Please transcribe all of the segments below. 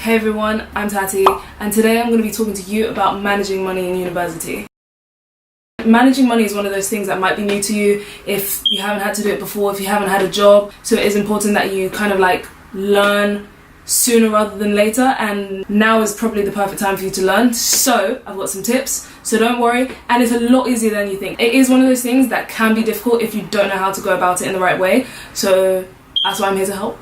Hey everyone, I'm Tati, and today I'm going to be talking to you about managing money in university. Managing money is one of those things that might be new to you if you haven't had to do it before, if you haven't had a job. So it is important that you kind of like learn sooner rather than later, and now is probably the perfect time for you to learn. So I've got some tips, so don't worry, and it's a lot easier than you think. It is one of those things that can be difficult if you don't know how to go about it in the right way, so that's why I'm here to help.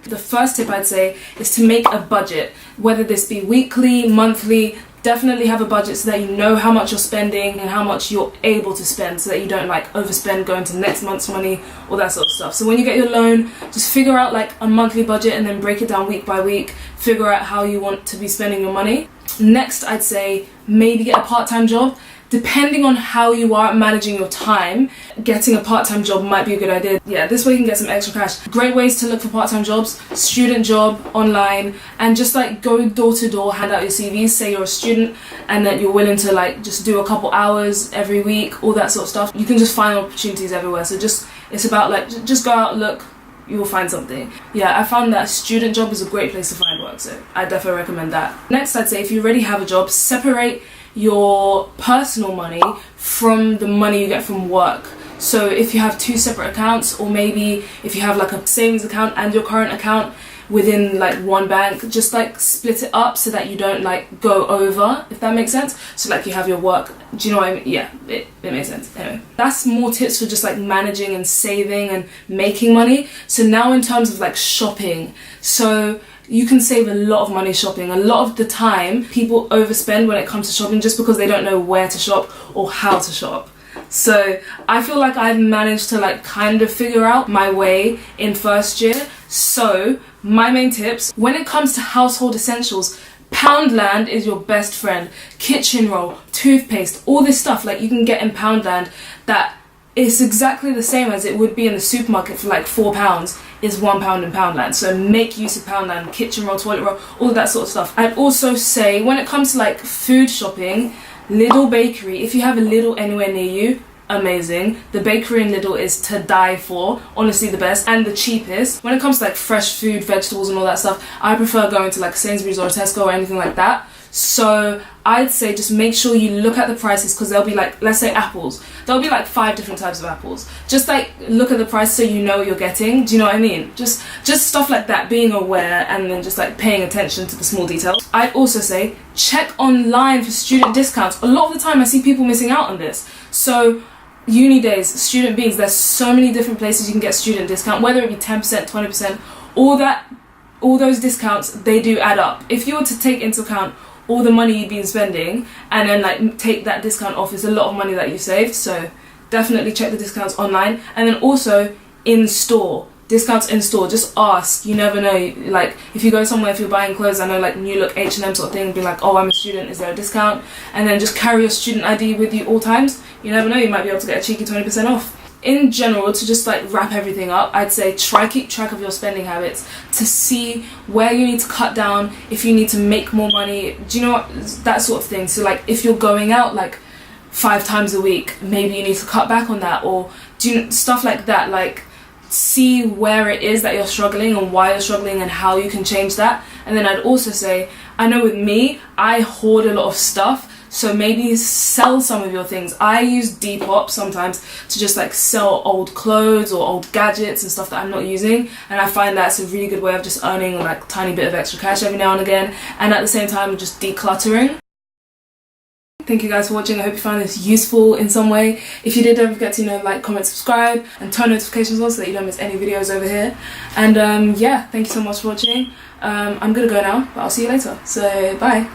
The first tip I'd say is to make a budget, whether this be weekly, monthly. Definitely have a budget so that you know how much you're spending and how much you're able to spend, so that you don't like overspend going to next month's money, all that sort of stuff. So when you get your loan, just figure out like a monthly budget and then break it down week by week. Figure out how you want to be spending your money. Next, I'd say maybe get a part-time job. Depending on how you are at managing your time, getting a part-time job might be a good idea. Yeah, this way you can get some extra cash. Great ways to look for part-time jobs: student job, online, and just like go door to door, hand out your CVs, say you're a student and that you're willing to like just do a couple hours every week, all that sort of stuff. You can just find opportunities everywhere. So it's about like, just go out, look, you will find something. Yeah, I found that a student job is a great place to find work, so I definitely recommend that. Next, I'd say if you already have a job, separate your personal money from the money you get from work. So if you have two separate accounts, or maybe if you have like a savings account and your current account within like one bank, just like split it up so that you don't like go over, if that makes sense. So like you have your work, do you know what I mean? Yeah, it makes sense. Anyway, that's more tips for just like managing and saving and making money. So now in terms of like shopping, so you can save a lot of money shopping. A lot of the time people overspend when it comes to shopping just because they don't know where to shop or how to shop. So I feel like I've managed to like kind of figure out my way in first year. So my main tips, when it comes to household essentials, Poundland is your best friend. Kitchen roll, toothpaste, all this stuff like you can get in Poundland that it's exactly the same as it would be in the supermarket for like £4 is £1 in Poundland. So make use of Poundland, kitchen roll, toilet roll, all of that sort of stuff. I'd also say when it comes to like food shopping, Lidl bakery, if you have a Lidl anywhere near you, amazing. The bakery in Lidl is to die for, honestly the best and the cheapest. When it comes to like fresh food, vegetables and all that stuff, I prefer going to like Sainsbury's or Tesco or anything like that. So I'd say just make sure you look at the prices, because there'll be like, let's say apples, there'll be like 5 different types of apples. Just like look at the price so you know what you're getting. Do you know what I mean? Just stuff like that, being aware and then just like paying attention to the small details. I'd also say check online for student discounts. A lot of the time I see people missing out on this. So uni days, student beans, there's so many different places you can get student discount, whether it be 10%, 20%, all those discounts, they do add up. If you were to take into account all the money you've been spending and then like take that discount off, is a lot of money that you've saved. So definitely check the discounts online, and then also in store, discounts in store. Just ask, you never know, like if you go somewhere, if you're buying clothes, I know like New Look, H&M sort of thing, be like, oh, I'm a student, is there a discount? And then just carry your student ID with you all times. You never know, you might be able to get a cheeky 20% off. In general, to just like wrap everything up, I'd say keep track of your spending habits to see where you need to cut down, if you need to make more money, do you know what, that sort of thing. So like if you're going out like 5 times a week, maybe you need to cut back on that, or do you know, stuff like that. Like see where it is that you're struggling and why you're struggling and how you can change that. And then I'd also say, I know with me, I hoard a lot of stuff. So maybe sell some of your things. I use Depop sometimes to just like sell old clothes or old gadgets and stuff that I'm not using, and I find that's a really good way of just earning like a tiny bit of extra cash every now and again, and at the same time just decluttering. Thank you guys for watching. I hope you found this useful in some way. If you did, don't forget to like, comment, subscribe and turn notifications on so that you don't miss any videos over here. And yeah, thank you so much for watching. I'm gonna go now, but I'll see you later. So bye.